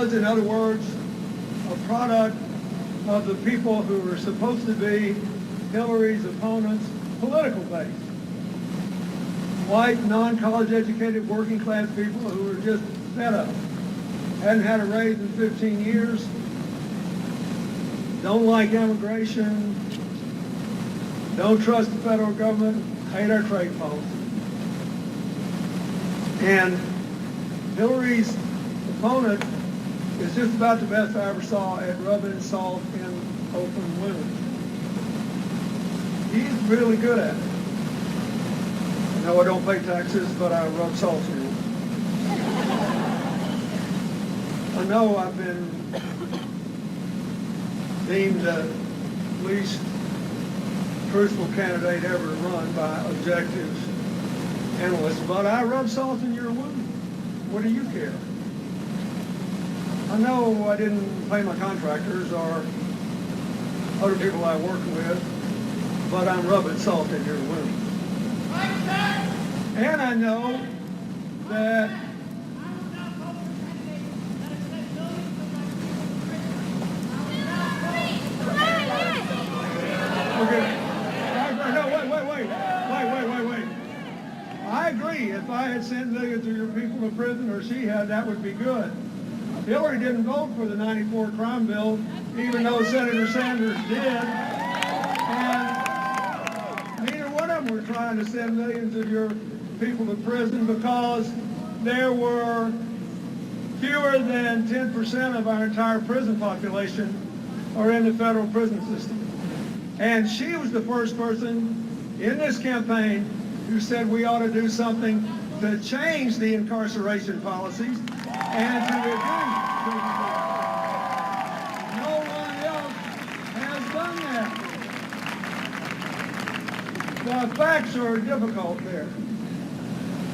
was, in other words, a product of the people who were supposed to be Hillary's opponents' political base. White, non-college educated, working class people who were just fed up. Hadn't had a raise in 15 years, don't like immigration, don't trust the federal government, hate our trade policy. And Hillary's opponent is just about the best I ever saw at rubbing salt in open wounds. He's really good at it. No, I don't pay taxes, but I rub salt in it. I know I've been deemed the least truthful candidate ever run by objective analysts, but I rub salt in your wound. What do you care? I know I didn't pay my contractors or other people I work with, but I'm rubbing salt in your wound. And I know that wait. I agree. If I had sent millions of your people to prison, or she had, that would be good. Hillary didn't vote for the 94 crime bill, even though Senator Sanders did. And neither one of them were trying to send millions of your people to prison because there were fewer than 10% of our entire prison population are in the federal prison system. And she was the first person in this campaign who said we ought to do something to change the incarceration policies and to reduce prison policies. No one else has done that. The facts are difficult there.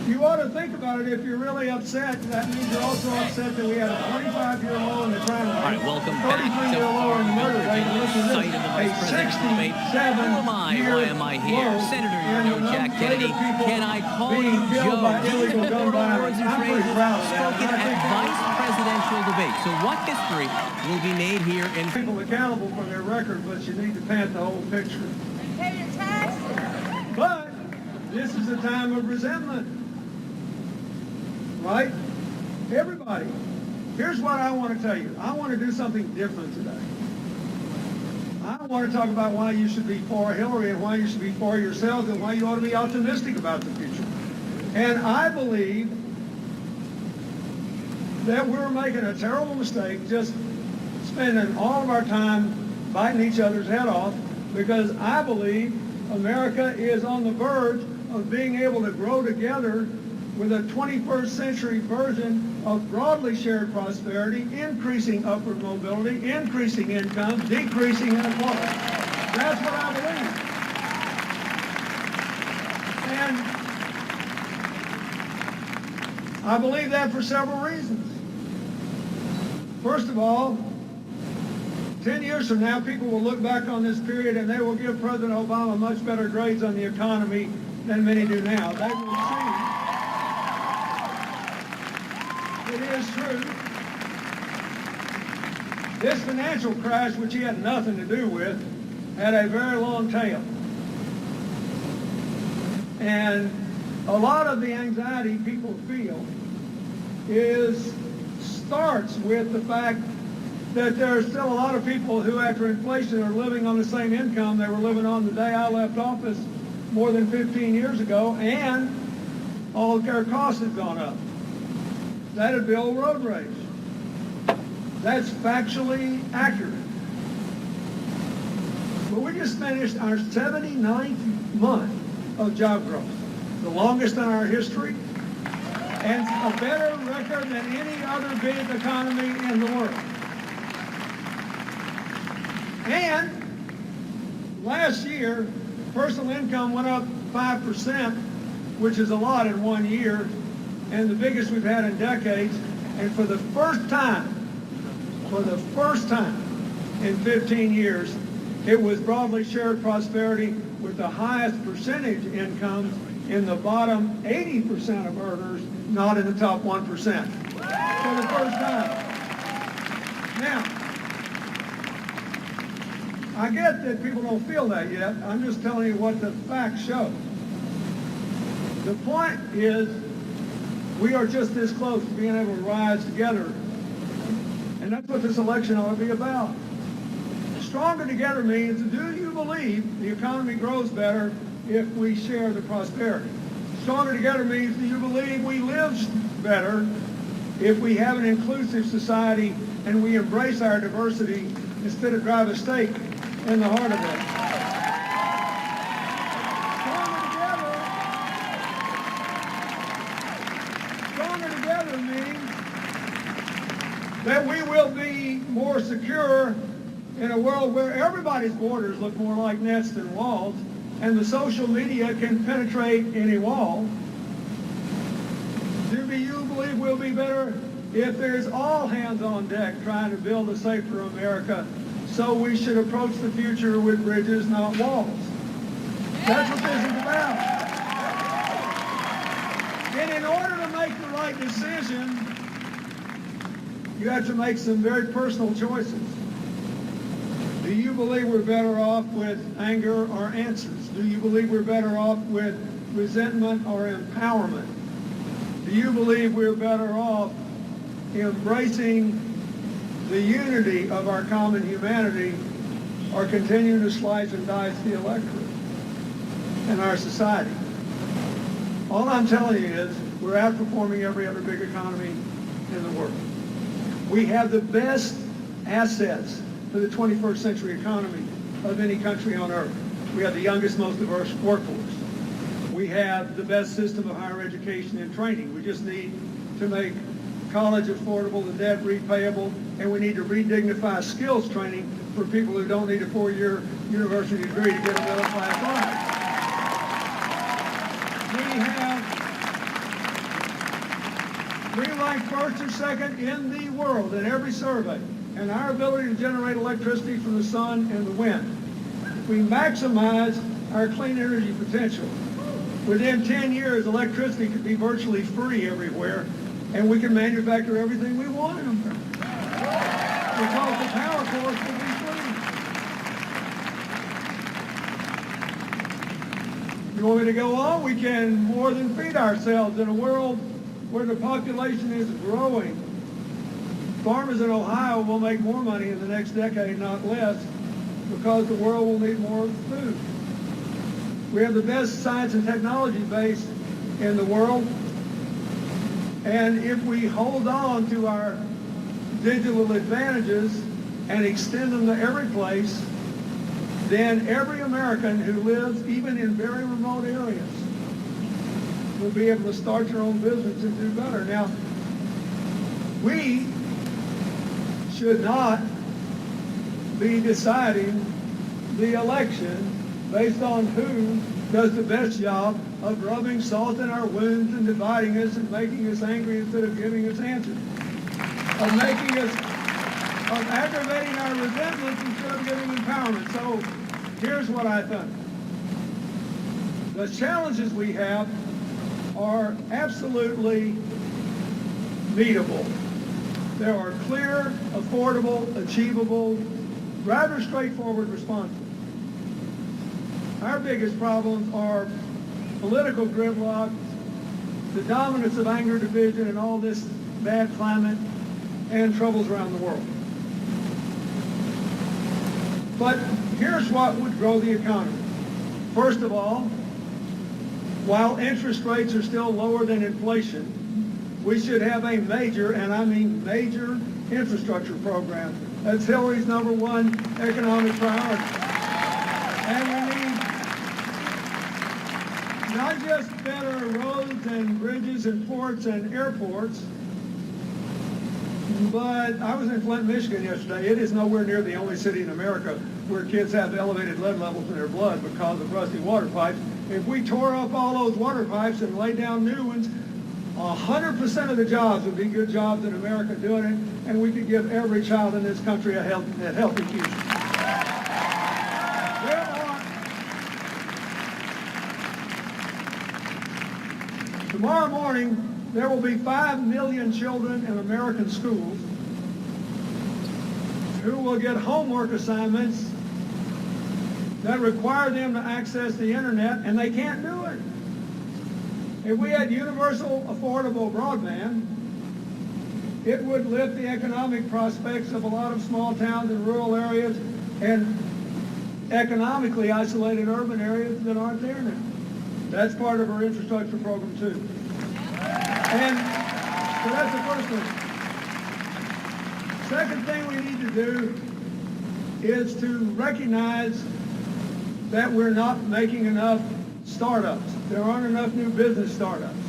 You ought to think about it. If you're really upset, that means you're also upset that we had a 25-year low in the crime rate. All right, welcome back. 33-year low in the murder rate. And listen to this, a 67-year Why am I here? Senator, you know Jack Kennedy. Can I call you Joe? These are immortal words and phrases spoken at vice presidential debate. So what history will be made here in... People accountable for their record, but you need to paint the whole picture. Pay your taxes. But this is a time of resentment. Right? Everybody. Here's what I want to tell you. I want to do something different today. I want to talk about why you should be for Hillary and why you should be for yourselves and why you ought to be optimistic about the future. And I believe that we're making a terrible mistake just spending all of our time biting each other's head off, because I believe America is on the verge of being able to grow together with a 21st century version of broadly shared prosperity, increasing upward mobility, increasing income, decreasing inequality. That's what I believe. And I believe that for several reasons. First of all, 10 years from now, people will look back on this period and they will give President Obama much better grades on the economy than many do now. They will see. It is true. This financial crash, which he had nothing to do with, had a very long tail. And a lot of the anxiety people feel starts with the fact that there are still a lot of people who, after inflation, are living on the same income they were living on the day I left office more than 15 years ago, and all of their costs have gone up. That'd build road rage. That's factually accurate. But we just finished our 79th month of job growth, the longest in our history, and a better record than any other big economy in the world. And last year, personal income went up 5%, which is a lot in 1 year, and the biggest we've had in decades. And for the first time in 15 years, it was broadly shared prosperity with the highest percentage incomes in the bottom 80% of earners, not in the top 1%. For the first time. Now, I get that people don't feel that yet. I'm just telling you what the facts show. The point is, we are just this close to being able to rise together. And that's what this election ought to be about. Stronger together means, do you believe the economy grows better if we share the prosperity? Stronger together means, do you believe we live better if we have an inclusive society and we embrace our diversity instead of drive a stake in the heart of it? Stronger together means that we will be more secure in a world where everybody's borders look more like nets than walls, and the social media can penetrate any wall. Do you believe we'll be better if there's all hands on deck trying to build a safer America? So we should approach the future with bridges, not walls. That's what this is about. And in order to make the right decision, you have to make some very personal choices. Do you believe we're better off with anger or answers? Do you believe we're better off with resentment or empowerment? Do you believe we're better off embracing the unity of our common humanity or continuing to slice and dice the electorate and our society? All I'm telling you is we're outperforming every other big economy in the world. We have the best assets for the 21st century economy of any country on earth. We have the youngest, most diverse workforce. We have the best system of higher education and training. We just need to make college affordable, the debt repayable, and we need to redignify skills training for people who don't need a 4-year university degree to get a middle-class life. We have, we rank first or second in the world in every survey, and our ability to generate electricity from the sun and the wind. We maximize our clean energy potential. Within 10 years, electricity could be virtually free everywhere, and we can manufacture everything we want in America. Because the power source will be free. You want me to go on? We can more than feed ourselves in a world where the population is growing. Farmers in Ohio will make more money in the next decade, not less, because the world will need more food. We have the best science and technology base in the world. And if we hold on to our digital advantages and extend them to every place, then every American who lives even in very remote areas will be able to start your own business and do better. Now, we should not be deciding the election based on who does the best job of rubbing salt in our wounds and dividing us and making us angry instead of giving us answers, of aggravating our resentments instead of giving empowerment. So here's what I think. The challenges we have are absolutely meetable. There are clear, affordable, achievable, rather straightforward responses. Our biggest problems are political gridlock, the dominance of anger, division, and all this bad climate, and troubles around the world. But here's what would grow the economy. First of all, while interest rates are still lower than inflation, we should have a major, and I mean major, infrastructure program. That's Hillary's #1 economic priority. And we need not just better roads and bridges and ports and airports, but I was in Flint, Michigan yesterday. It is nowhere near the only city in America where kids have elevated lead levels in their blood because of rusty water pipes. If we tore up all those water pipes and laid down new ones, 100% of the jobs would be good jobs in America doing it, and we could give every child in this country a healthy future. Tomorrow morning, there will be 5 million children in American schools who will get homework assignments that require them to access the internet, and they can't do it. If we had universal affordable broadband, it would lift the economic prospects of a lot of small towns and rural areas and economically isolated urban areas that aren't there now. That's part of our infrastructure program too. And so that's the first thing. Second thing we need to do is to recognize that we're not making enough startups. There aren't enough new business startups.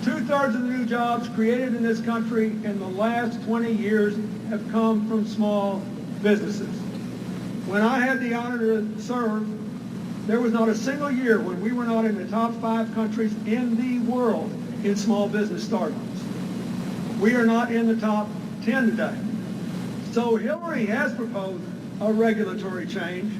2/3 of the new jobs created in this country in the last 20 years have come from small businesses. When I had the honor to serve, there was not a single year when we were not in the top 5 countries in the world in small business startups. We are not in the top 10 today. So Hillary has proposed a regulatory change,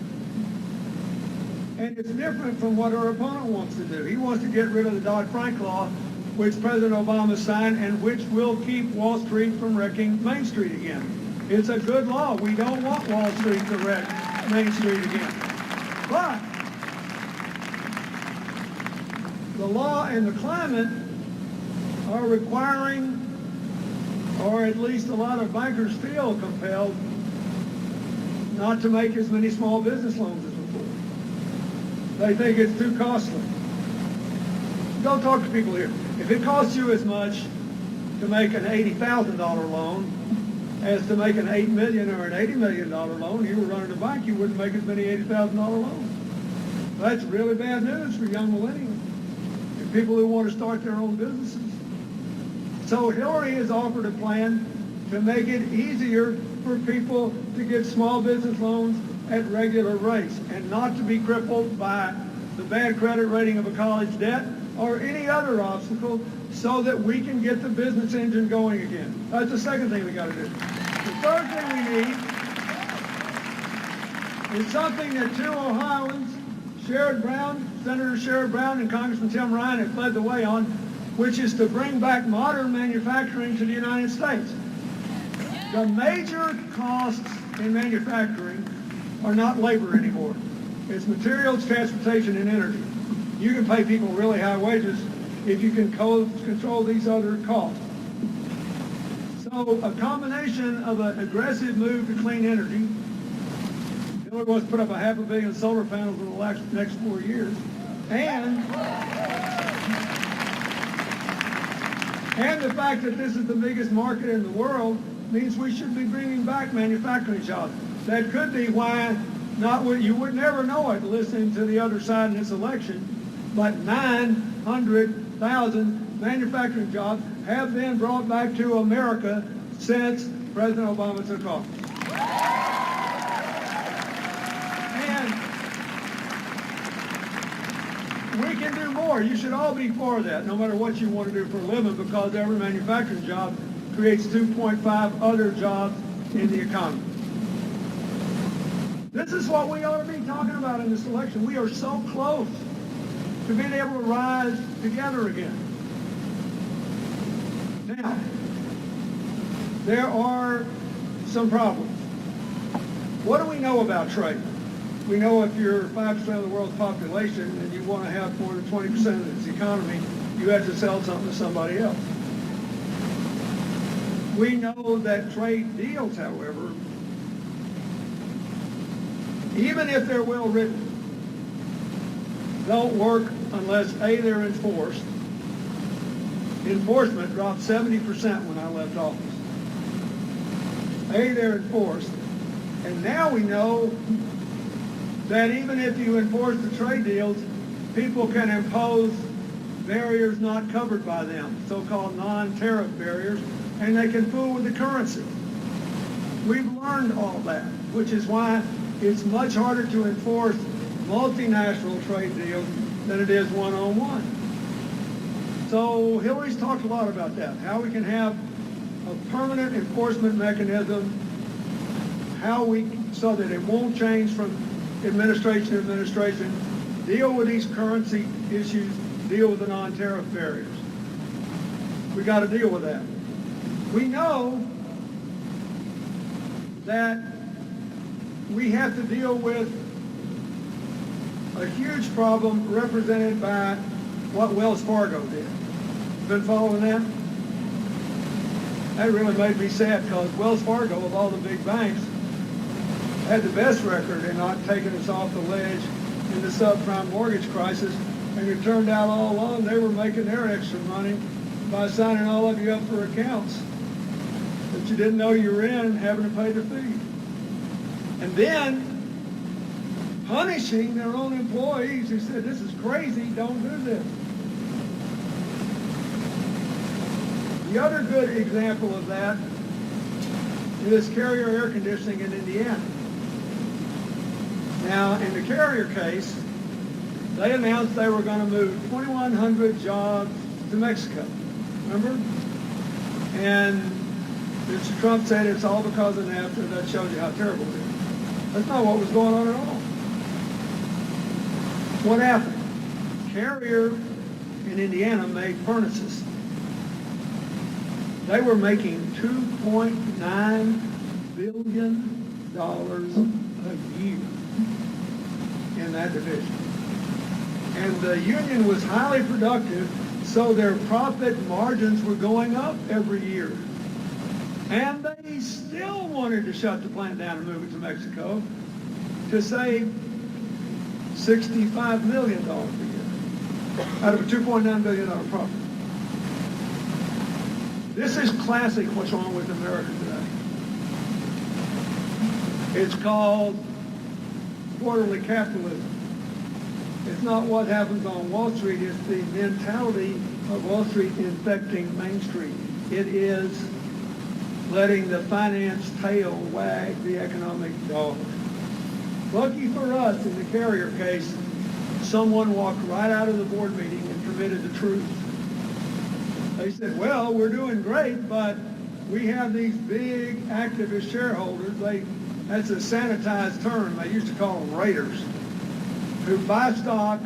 and it's different from what her opponent wants to do. He wants to get rid of the Dodd-Frank law, which President Obama signed and which will keep Wall Street from wrecking Main Street again. It's a good law. We don't want Wall Street to wreck Main Street again. But the law and the climate are requiring, or at least a lot of bankers feel compelled, not to make as many small business loans as before. They think it's too costly. Go talk to people here. If it costs you as much to make an $80,000 loan as to make an $8 million or an $80 million loan, you were running a bank, you wouldn't make as many $80,000 loans. That's really bad news for young millennials and people who want to start their own businesses. So Hillary has offered a plan to make it easier for people to get small business loans at regular rates and not to be crippled by the bad credit rating of a college debt or any other obstacle, so that we can get the business engine going again. That's the second thing we got to do. The third thing we need is something that 2 Ohioans, Senator Sherrod Brown and Congressman Tim Ryan, have led the way on, which is to bring back modern manufacturing to the United States. The major costs in manufacturing are not labor anymore. It's materials, transportation, and energy. You can pay people really high wages if you can control these other costs. So a combination of an aggressive move to clean energy, Hillary wants to put up 500 million solar panels in the next 4 years, and the fact that this is the biggest market in the world means we should be bringing back manufacturing jobs. That could be why you would never know it listening to the other side in this election, but 900,000 manufacturing jobs have been brought back to America since President Obama took office. And we can do more. You should all be for that, no matter what you want to do for a living, because every manufacturing job creates 2.5 other jobs in the economy. This is what we ought to be talking about in this election. We are so close to being able to rise together again. Now, there are some problems. What do we know about trade? We know if you're 5% of the world's population and you want to have more than 20% of its economy, you have to sell something to somebody else. We know that trade deals, however, even if they're well written, don't work unless A, they're enforced. Enforcement dropped 70% when I left office. A, they're enforced. And now we know that even if you enforce the trade deals, people can impose barriers not covered by them, so-called non-tariff barriers, and they can fool with the currency. We've learned all that, which is why it's much harder to enforce multinational trade deals than it is one-on-one. So Hillary's talked a lot about that, how we can have a permanent enforcement mechanism, so that it won't change from administration to administration, deal with these currency issues, deal with the non-tariff barriers. We got to deal with that. We know that we have to deal with a huge problem represented by what Wells Fargo did. Been following that? That really made me sad because Wells Fargo, of all the big banks, had the best record in not taking us off the ledge in the subprime mortgage crisis. And it turned out all along they were making their extra money by signing all of you up for accounts that you didn't know you were in and having to pay the fee. And then punishing their own employees who said, this is crazy, don't do this. The other good example of that is Carrier Air Conditioning in Indiana. Now, in the Carrier case, they announced they were going to move 2,100 jobs to Mexico. Remember? And Mr. Trump said it's all because of NAFTA. That shows you how terrible it is. That's not what was going on at all. What happened? Carrier in Indiana made furnaces. They were making $2.9 billion a year in that division. And the union was highly productive, so their profit margins were going up every year. And they still wanted to shut the plant down and move it to Mexico to save $65 million a year out of a $2.9 billion profit. This is classic what's wrong with America today. It's called quarterly capitalism. It's not what happens on Wall Street, it's the mentality of Wall Street infecting Main Street. It is letting the finance tail wag the economic dog. Lucky for us, in the Carrier case, someone walked right out of the board meeting and committed the truth. They said, well, we're doing great, but we have these big activist shareholders. That's a sanitized term. They used to call them raiders, who buy stock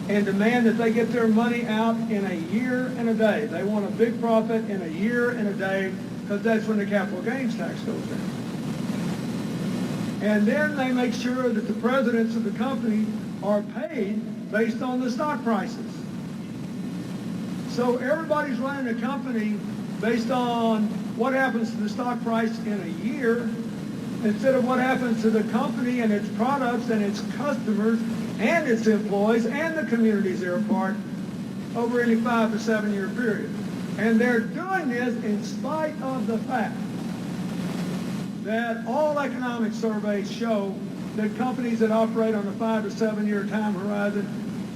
and demand that they get their money out in a year and a day. They want a big profit in a year and a day because that's when the capital gains tax goes down. And then they make sure that the presidents of the company are paid based on the stock prices. So everybody's running a company based on what happens to the stock price in a year instead of what happens to the company and its products and its customers and its employees and the communities they're a part over any 5 to 7 year period. And they're doing this in spite of the fact that all economic surveys show that companies that operate on a 5 to 7 year time horizon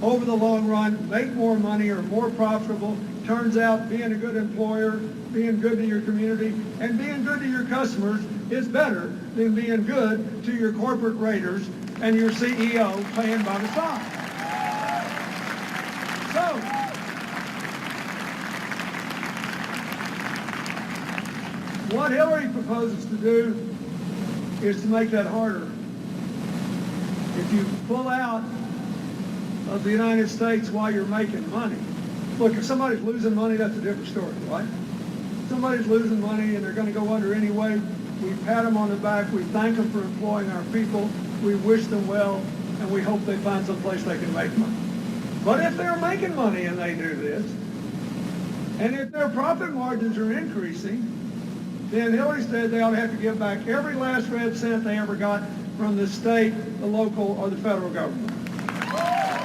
over the long run make more money, are more profitable. Turns out being a good employer, being good to your community, and being good to your customers is better than being good to your corporate raiders and your CEO paying by the stock. So, what Hillary proposes to do is to make that harder. If you pull out of the United States while you're making money, look, if somebody's losing money, that's a different story, right? If somebody's losing money and they're going to go under anyway, we pat them on the back, we thank them for employing our people, we wish them well, and we hope they find some place they can make money. But if they're making money and they do this, and if their profit margins are increasing, then Hillary said they ought to have to give back every last red cent they ever got from the state, the local, or the federal government.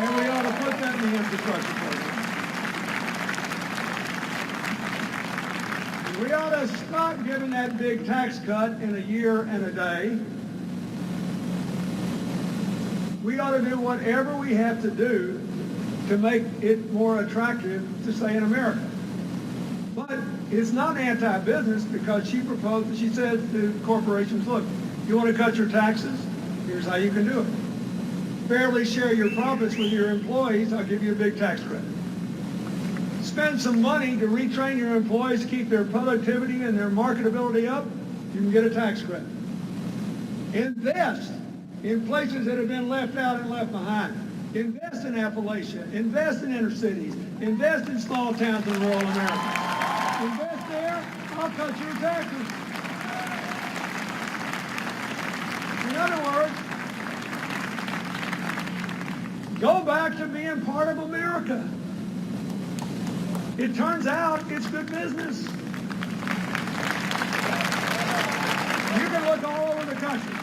And we ought to put that in the infrastructure program. We ought to stop giving that big tax cut in a year and a day. We ought to do whatever we have to do to make it more attractive to stay in America. But it's not anti-business because she says to corporations, look, you want to cut your taxes? Here's how you can do it. Fairly share your profits with your employees, I'll give you a big tax credit. Spend some money to retrain your employees to keep their productivity and their marketability up, you can get a tax credit. Invest in places that have been left out and left behind. Invest in Appalachia, invest in inner cities, invest in small towns in rural America. Invest there, I'll cut your taxes. other words, go back to being part of America. It turns out it's good business. You can look all over the country.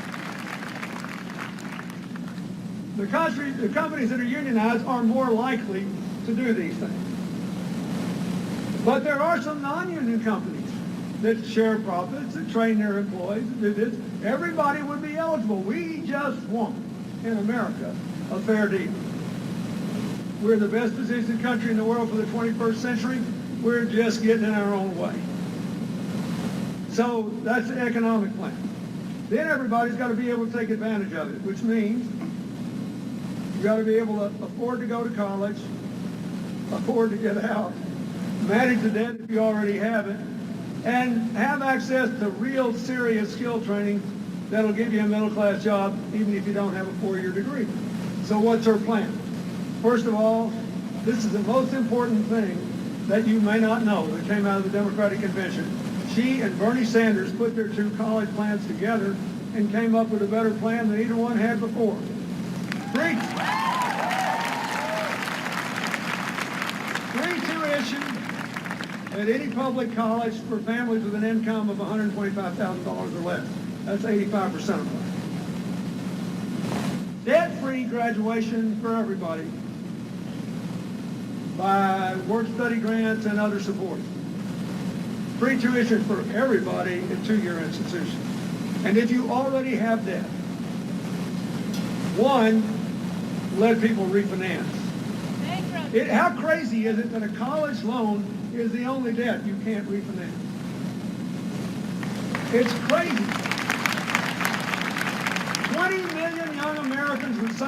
The companies that are unionized are more likely to do these things. But there are some non-union companies that share profits, that train their employees, that do this. Everybody would be eligible. We just want, in America, a fair deal. We're the best positioned country in the world for the 21st century. We're just getting in our own way. So that's the economic plan. Then everybody's got to be able to take advantage of it, which means you got to be able to afford to go to college, afford to get out, manage the debt if you already have it, and have access to real serious skill training that'll give you a middle-class job even if you don't have a 4-year degree. So what's her plan? First of all, this is the most important thing that you may not know that came out of the Democratic Convention. She and Bernie Sanders put their two college plans together and came up with a better plan than either one had before. Free tuition at any public college for families with an income of $125,000 or less. That's 85% of them. Debt-free graduation for everybody by work-study grants and other support. Free tuition for everybody at 2-year institutions. And if you already have debt, one, let people refinance. How crazy is it that a college loan is the only debt you can't refinance? It's crazy. 20 million young Americans would say